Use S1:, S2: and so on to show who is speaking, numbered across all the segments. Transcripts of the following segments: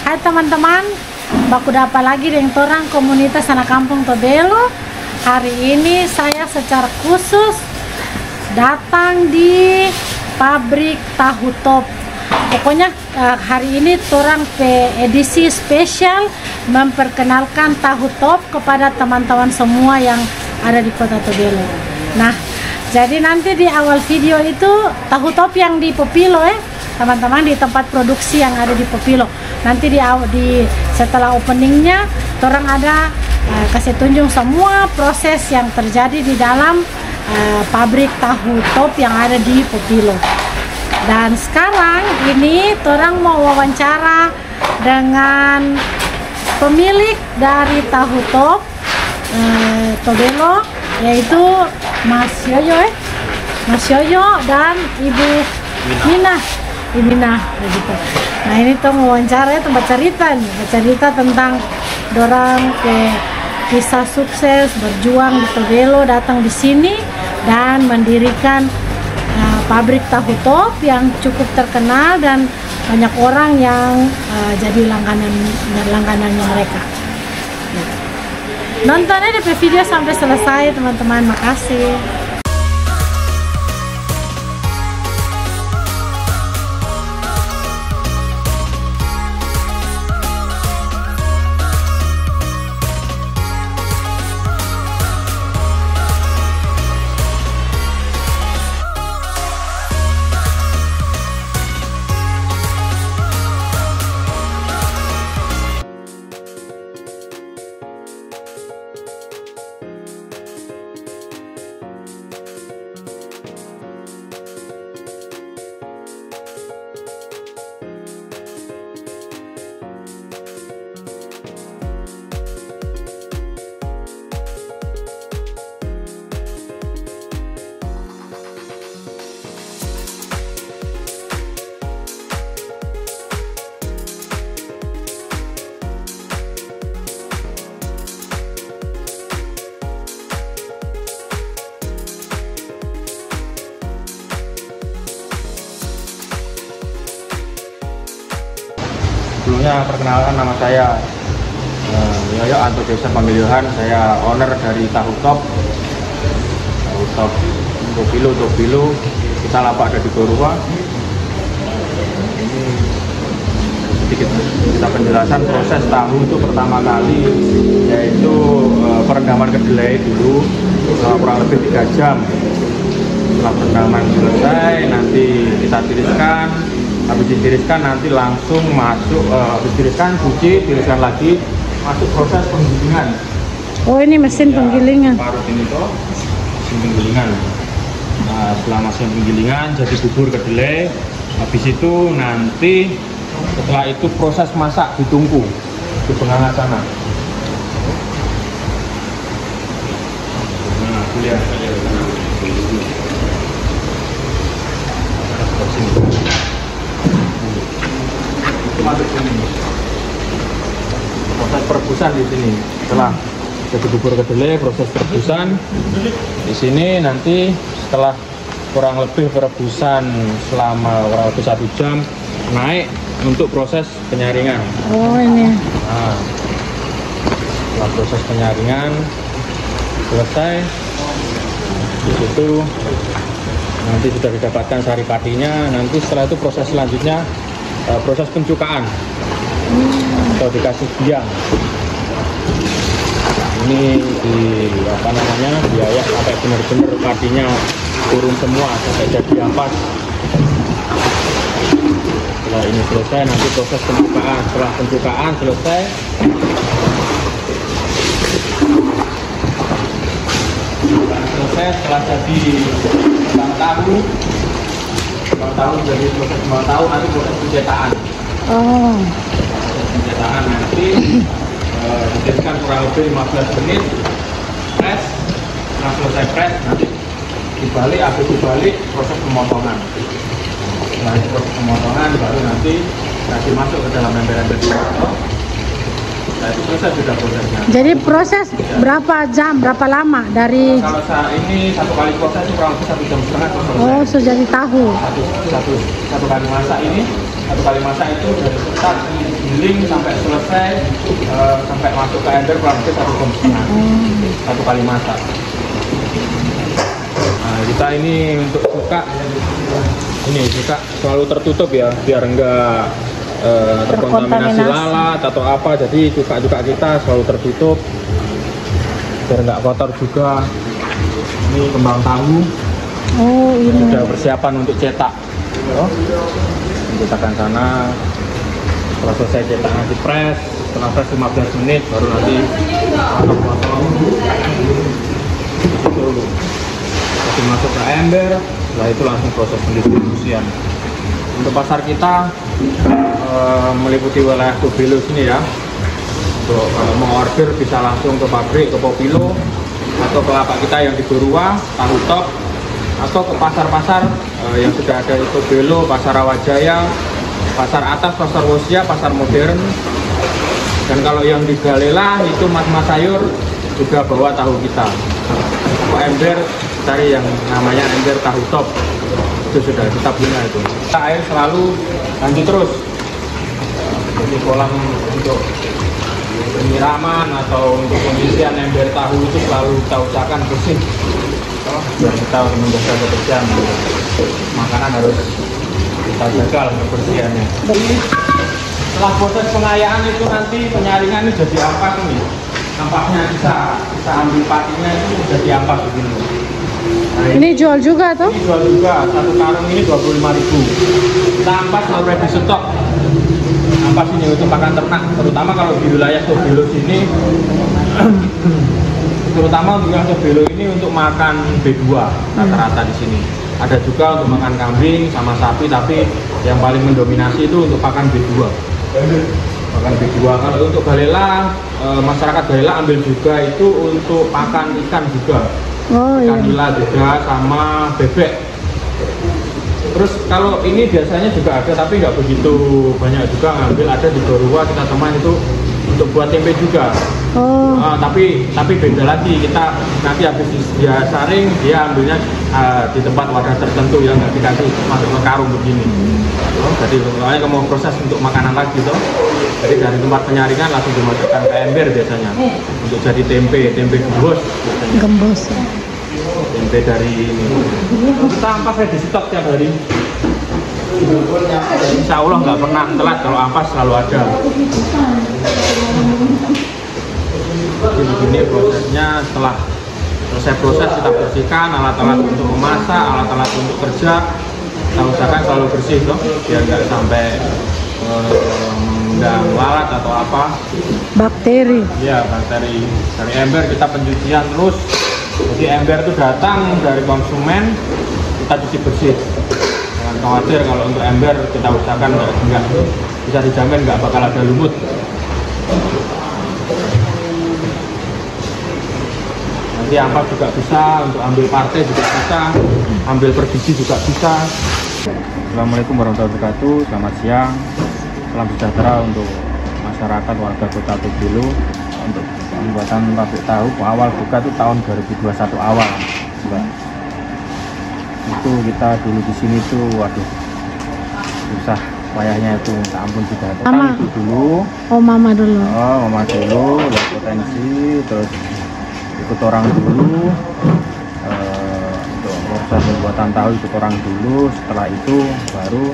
S1: Hai teman-teman, baku apa lagi dengan orang komunitas anak kampung Tobelo. Hari ini saya secara khusus datang di pabrik tahu top. Pokoknya hari ini orang edisi spesial memperkenalkan tahu top kepada teman-teman semua yang ada di kota Tobelo. Nah, jadi nanti di awal video itu tahu top yang di Popilo teman-teman, di tempat produksi yang ada di Popilo. Nanti setelah openingnya orang ada kasih tunjuk semua proses yang terjadi di dalam pabrik tahu top yang ada di Popilo. Dan sekarang ini orang mau wawancara dengan pemilik dari tahu top Tobelo, yaitu Mas Yoyo Mas Yoyo dan Ibu Mina gitu. Nah, ini tuh wawancara tempat cerita tentang dorang kisah sukses berjuang di Tobelo, datang di sini dan mendirikan pabrik tahu top yang cukup terkenal dan banyak orang yang jadi langganannya mereka. Nontonnya di video sampai selesai teman-teman, makasih.
S2: Sebelumnya perkenalkan, nama saya Yoyo Anto Desa panggil Yohan. Saya owner dari tahu top Tobelo. Kita lapak ada di Gorua. Ini sedikit kita penjelasan proses tahu itu pertama kali, yaitu perendaman kedelai dulu kurang lebih 3 jam. Setelah perendaman selesai, nanti kita tiriskan. Habis ditiriskan nanti langsung masuk, habis tiriskan, cuci, tiriskan lagi, masuk proses penggilingan.
S1: Oh, ini mesin penggilingan.
S2: Parut ini tuh mesin penggilingan. Nah, setelah mesin penggilingan jadi bubur kedelai. Habis itu nanti setelah itu proses masak ditungku di pengangat sana. Nah, kuliah masuk sini. Proses perebusan di sini. Setelah jadi bubur kedelai, proses perebusan di sini. Nanti setelah kurang lebih perebusan selama kurang lebih 1 jam, naik untuk proses penyaringan.
S1: Oh, ini.
S2: Nah, setelah proses penyaringan selesai, di situ nanti sudah didapatkan sari padinya. Nanti setelah itu proses selanjutnya proses pencukaan atau dikasih biang. Ini diayak sampai benar-benar padinya turun semua sampai jadi ampas. Setelah ini selesai, nanti proses pencukaan. Setelah pencukaan selesai, setelah jadi tahu jadi proses tahu, nanti proses pencetaan.
S1: Oh.
S2: Proses pencetaan nanti ditiriskan kurang lebih 15 menit, press. Setelah selesai press, nanti habis dibalik proses pemotongan. Setelah itu proses pemotongan baru nanti kasih masuk ke dalam ember-ember dipotong. Nah, itu selesai sudah prosesnya.
S1: Jadi proses berapa jam, berapa lama dari?
S2: Kalau saat ini satu kali proses itu kurang lebih 1,5 jam selesai.
S1: Oh, sudah jadi tahu.
S2: Satu kali masak ini Satu kali masak itu dari start giling sampai selesai, sampai masuk ke ember kurang lebih 1 jam setengah. Satu kali masak. Nah, kita ini untuk cuka, ini cuka selalu tertutup ya, biar enggak terkontaminasi lalat atau apa. Jadi cuka-cuka kita selalu tertutup biar enggak kotor juga. Ini kembang tahu.
S1: Oh, ini
S2: sudah persiapan untuk cetak. Cetakan sana. Setelah selesai cetak nanti press. Setelah press 15 menit baru nanti potong-potong. Itu masuk ke ember. Setelah itu langsung proses pendistribusian. Untuk pasar kita meliputi wilayah Tobelo sini ya. Untuk kalau mau order bisa langsung ke pabrik, ke Popilo, atau ke lapak kita yang di Borua, Tahu Top, atau ke pasar-pasar yang sudah ada di Tobelo, Pasar Rawajaya, Pasar Atas, Pasar Wosia, Pasar Modern. Dan kalau yang di Galela itu mas-mas sayur juga bawa tahu kita. Ke ember cari yang namanya ember Tahu Top, itu sudah kita punya itu. Air selalu lanjut terus. Jadi kolam untuk penyiraman atau untuk pengisian ember tahu itu selalu kita usahakan bersih. Biar kita menjaga kebersihan. Makanan harus kita jaga kebersihannya. Setelah proses pengayaan itu nanti penyaringan ini jadi ampas ini. Nampaknya bisa ambil patinya itu jadi ampas begini. Nah,
S1: ini jual juga tuh?
S2: Ini jual juga. Satu karung ini 25.000. Kita ampas kalau ready stok. Ampas ini untuk pakan ternak, terutama kalau di wilayah Tobelo sini. Terutama untuk yang Tobelo ini untuk makan B2 rata-rata di sini. Ada juga untuk makan kambing sama sapi, tapi yang paling mendominasi itu untuk pakan B2. Pakan B2. Kalau untuk Galela, masyarakat Galela ambil juga itu untuk pakan ikan juga.
S1: Oh,
S2: ikan nila juga sama bebek. Terus kalau ini biasanya juga ada, tapi nggak begitu banyak juga ngambil. Ada di Borua kita teman itu untuk buat tempe juga.
S1: Oh.
S2: Tapi beda lagi, kita nanti habis dia saring dia ambilnya di tempat wadah tertentu yang nggak dikasih masuk ke karung begini. Jadi kalau mau proses untuk makanan lagi tuh, jadi dari tempat penyaringan langsung dimasukkan ke ember biasanya untuk jadi tempe gembos.
S1: Gembos.
S2: Tempe dari ini. Kita ampas ready stok tiap hari. Insya Allah nggak pernah telat, kalau ampas selalu ada. Jadi begini prosesnya. Setelah selesai proses kita bersihkan alat-alat untuk memasak, alat-alat untuk kerja. Kita usahakan selalu bersih loh, biar nggak sampai mengundang lalat atau apa.
S1: Bakteri.
S2: Ya, bakteri. Dari ember kita pencucian terus. Jadi ember itu datang dari konsumen, kita cuci bersih. Jangan khawatir kalau untuk ember kita usahakan nggak bisa dijamin nggak bakal ada lumut. Nanti ampas juga bisa, untuk ambil partai juga bisa, ambil per biji juga bisa. Assalamualaikum warahmatullahi wabarakatuh. Selamat siang, salam sejahtera untuk masyarakat warga Kota Tobelo. Untuk pembuatan pabrik tahu awal buka itu tahun 2021 awal, Mbak. Itu kita dulu di sini tuh, waduh, susah payahnya itu, minta ampun sudah. Mama itu dulu.
S1: Oh, mama dulu.
S2: Oh, mama dulu, lihat potensi, terus ikut orang dulu. Untuk proses pembuatan tahu ikut orang dulu. Setelah itu baru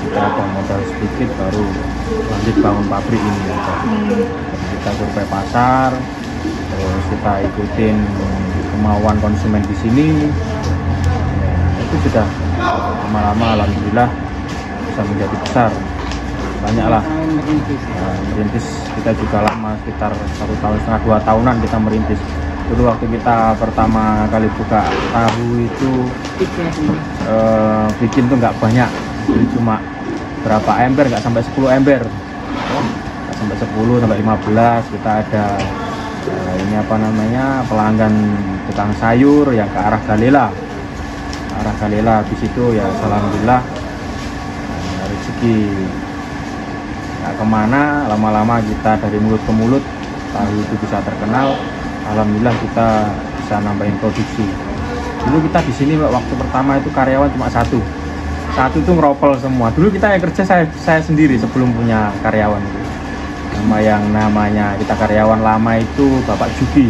S2: kita ada modal sedikit, baru lanjut bangun pabrik ini. Kita survei pasar, terus kita ikutin kemauan konsumen di sini. Itu sudah lama-lama alhamdulillah bisa menjadi besar. Banyaklah merintis kita juga lama, sekitar 1,5 tahun, 2 tahunan kita merintis. Dulu waktu kita pertama kali buka tahu itu bikin tuh nggak banyak, jadi cuma berapa ember, nggak sampai 10 ember, nggak sampai 10 sampai 15. Kita ada ini apa namanya, pelanggan tukang sayur yang ke arah Galela, habis itu ya alhamdulillah rezeki nggak kemana, lama-lama kita dari mulut ke mulut tahu itu bisa terkenal. Alhamdulillah kita bisa nambahin produksi. Dulu kita di sini waktu pertama itu karyawan cuma 1, satu itu ngeropel semua. Dulu kita yang kerja saya sendiri sebelum punya karyawan itu. Namanya kita karyawan lama itu Bapak Juki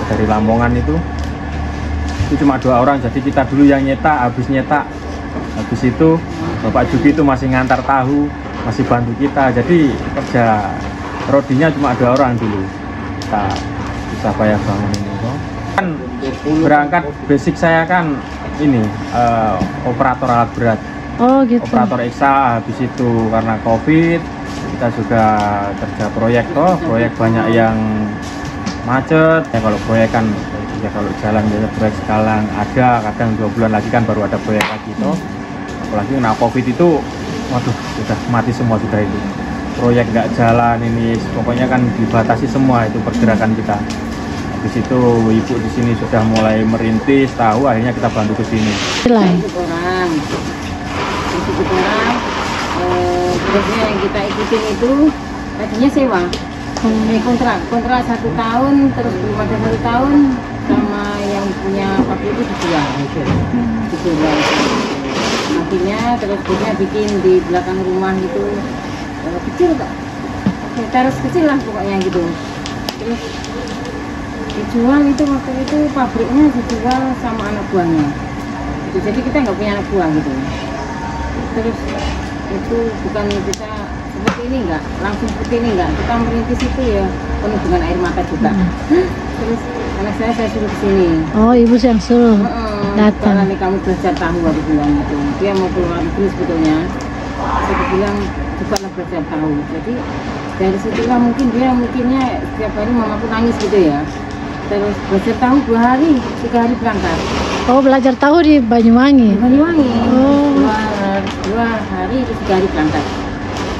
S2: dari Lamongan itu cuma 2 orang, jadi kita dulu yang nyetak, habis itu Bapak Juki itu masih ngantar tahu, masih bantu kita, jadi kerja rodinya cuma 2 orang dulu. Kita bisa bayar bangun ini kan berangkat basic saya kan ini operator alat berat.
S1: Oh gitu.
S2: Operator EXA, habis itu karena COVID kita juga kerja proyek proyek banyak yang macet ya. Kalau proyek kan ya, kalau jalan biasa proyek sekarang ada, kadang 2 bulan lagi kan baru ada proyek lagi apalagi kena COVID itu waduh sudah mati semua sudah itu proyek nggak jalan ini, pokoknya kan dibatasi semua itu pergerakan kita. Habis itu ibu di sini sudah mulai merintis tahu, akhirnya kita bantu ke sini.
S3: Terusnya yang kita ikutin itu tadinya sewa, kontrak 1 tahun, terus belum ada 1 tahun sama yang punya pabrik itu dijual. Akhirnya terus dia bikin di belakang rumah gitu, kecil kok, teras kecil lah pokoknya gitu. Terus dijual itu, waktu itu pabriknya dijual sama anak buahnya gitu. Jadi kita nggak punya anak buah gitu. Terus itu bukan kita seperti ini, nggak langsung seperti ini, nggak, kita merintis itu ya penuh dengan air mata juga. Terus anak saya suruh kesini. Oh, ibu yang suruh datang. Karena kamu belajar tahu, aku bilang gitu. Dia mau keluar negeri sebetulnya, saya bilang bukanlah belajar tahu. Jadi dari situlah mungkin dia mikirnya setiap hari mamaku nangis gitu ya. Terus belajar tahu 2 hari, 3 hari berangkat. Oh, belajar tahu di Banyuwangi? Di Banyuwangi. Oh. 2 hari, terus 3 hari berangkat.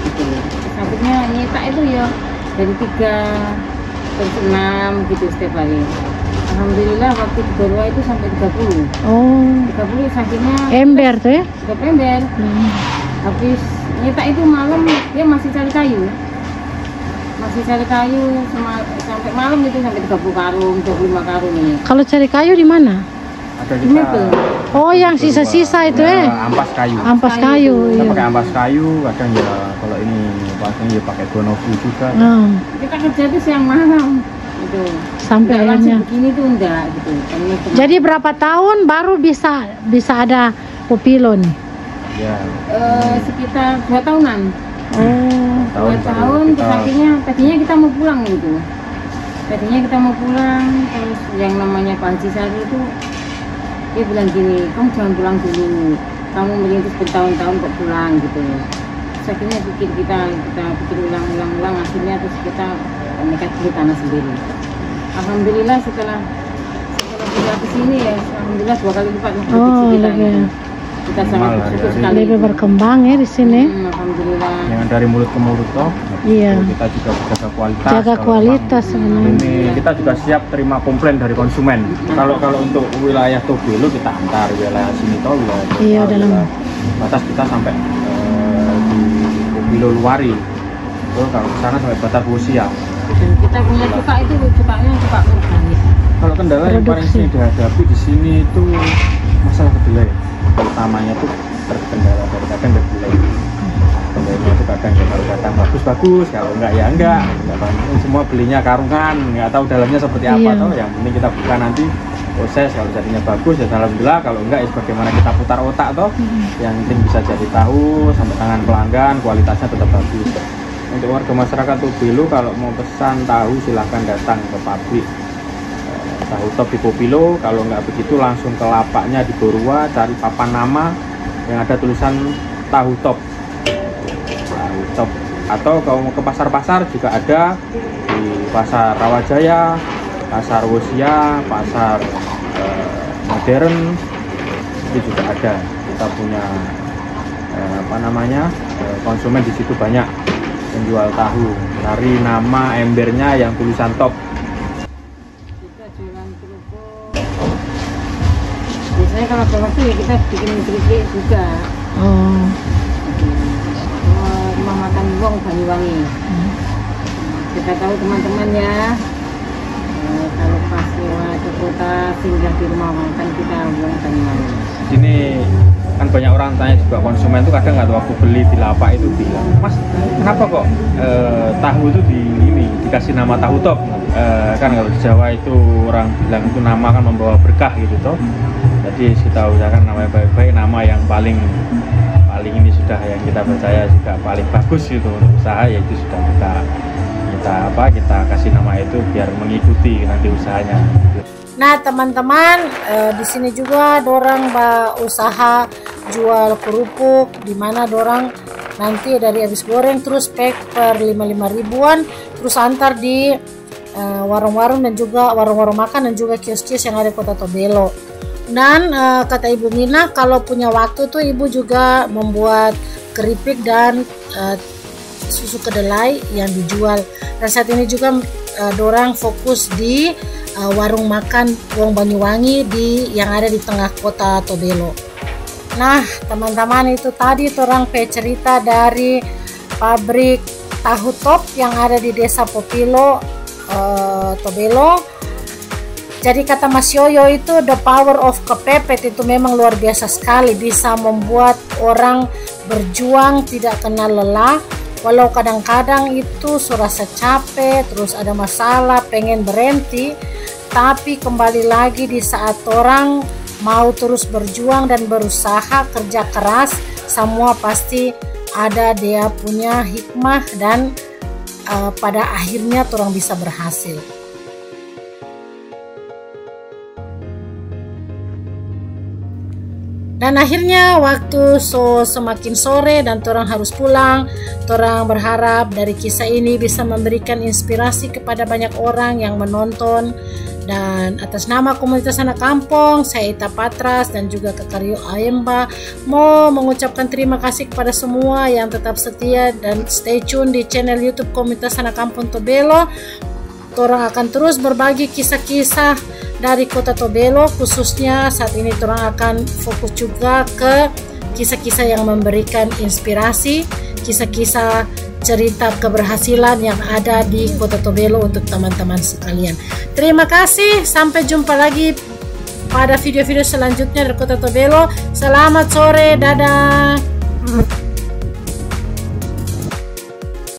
S3: Gitu. Terus akhirnya nyetak itu ya dari 3 terus 6 gitu setiap hari. Alhamdulillah waktu di Borwa itu sampai 30. Oh. 30 akhirnya. Ember tuh ya? Udah ember. Habis nyetak itu malam dia masih cari kayu. Sampai malam itu sampai 30 karung, 25 karung ini. Kalau cari kayu di mana?
S2: Ada kita.
S1: Oh, yang sisa-sisa itu
S2: ampas kayu.
S1: Ampas kayu.
S2: Kita pakai ampas kayu, kadang ya kalau ini pasang ya pakai gonofu juga.
S3: Kita kerja itu siang malam gitu. Sampai akhirnya begini tuh enggak gitu.
S1: Jadi berapa tahun baru bisa ada Popilo nih?
S2: Ya.
S3: Sekitar 2 tahunan. Oh, 2 tahun, terus akhirnya tadinya kita mau pulang gitu. Terus yang namanya Pak Haji Sari itu dia bilang gini, kamu jangan pulang dulu, kamu merintis bertahun-tahun kok pulang gitu. Terus akhirnya kita bikin ulang-ulang, akhirnya terus kita nekat beli tanah sendiri. Alhamdulillah setelah kita kesini ya, alhamdulillah 2 kali lipat produksi kita gitu. Kita sangat bersyukur sekali. Lebih berkembang ya di sini. Alhamdulillah.
S2: Yang dari mulut ke mulut toh.
S1: Iya.
S2: Kita juga jaga kualitas.
S1: Jaga kualitas.
S2: Ini kita juga siap terima komplain dari konsumen. Kalau untuk wilayah Tobelo kita antar, wilayah sini toh wilayah.
S1: Iya, dalam
S2: batas kita sampai di Tobelo Luari. Itu kalau ke sana sampai batas Wosia.
S3: Dan kita punya cukanya cuka organik.
S2: Kalau kendala yang paling sering dihadapi di sini itu masalah kedelai. Utamanya tuh terkendala dari kadang kedelai. Kedelainya itu kadang ya kalau datang bagus, kalau enggak ya enggak. Semua belinya karungan, nggak tahu dalamnya seperti apa toh. Yang penting kita buka nanti proses, kalau jadinya bagus ya alhamdulillah, kalau enggak ya bagaimana kita putar otak toh. Yang penting bisa jadi tahu sampai tangan pelanggan, kualitasnya tetap bagus. Untuk warga masyarakat Tobelo kalau mau pesan tahu silahkan datang ke pabrik tahu top di Popilo. Kalau nggak begitu langsung ke lapaknya di Borwa, cari papan nama yang ada tulisan tahu top. Atau kalau mau ke pasar-pasar juga ada di pasar Rawajaya, pasar Wosia, pasar modern itu juga ada. Kita punya konsumen di situ banyak penjual tahu. Cari nama embernya yang tulisan top.
S3: Biasanya kalau ada waktu ya kita bikin keripik juga. Rumah makan Wong Banyuwangi. Kita tahu teman-teman ya, kalau pas lewat ke kota singgah di rumah makan kita Wong Banyuwangi.
S2: Ini Kan banyak orang tanya juga, konsumen itu kadang nggak waktu beli di lapak itu bilang, Mas kenapa kok tahu itu dikasih nama tahu top? Kan kalau di Jawa itu orang bilang itu nama kan membawa berkah gitu toh. Jadi kita usahakan namanya baik-baik, nama yang paling ini sudah yang kita percaya juga paling bagus gitu untuk usaha, yaitu sudah kita kasih nama itu biar mengikuti nanti usahanya.
S1: Nah teman-teman, di sini juga dorang usaha jual kerupuk, dimana dorang nanti dari habis goreng terus pack per 55 ribuan, terus antar di warung-warung dan juga warung-warung makan dan juga kios-kios yang ada di Kota Tobelo. Dan kata Ibu Mina, kalau punya waktu tuh Ibu juga membuat keripik dan susu kedelai yang dijual. Dan saat ini juga dorang fokus di warung makan Wong Banyuwangi yang ada di tengah Kota Tobelo. Nah teman-teman, itu tadi orang cerita dari pabrik tahu top yang ada di Desa Popilo, Tobelo. Jadi kata Mas Yoyo itu, the power of kepepet itu memang luar biasa sekali, bisa membuat orang berjuang tidak kenal lelah. Walau kadang-kadang itu serasa capek, terus ada masalah, pengen berhenti, tapi kembali lagi di saat orang mau terus berjuang dan berusaha kerja keras, semua pasti ada dia punya hikmah dan pada akhirnya orang bisa berhasil. Dan akhirnya waktu semakin sore dan orang harus pulang. Orang berharap dari kisah ini bisa memberikan inspirasi kepada banyak orang yang menonton. Dan atas nama komunitas anak kampung, saya Ita Patras dan juga Kak Karyo Ayemba mau mengucapkan terima kasih kepada semua yang tetap setia dan stay tune di channel YouTube komunitas anak kampung Tobelo. Orang akan terus berbagi kisah-kisah dari Kota Tobelo, khususnya saat ini orang akan fokus juga ke kisah-kisah yang memberikan inspirasi, kisah-kisah cerita keberhasilan yang ada di Kota Tobelo untuk teman-teman sekalian. Terima kasih, sampai jumpa lagi pada video-video selanjutnya dari Kota Tobelo. Selamat sore, dadah.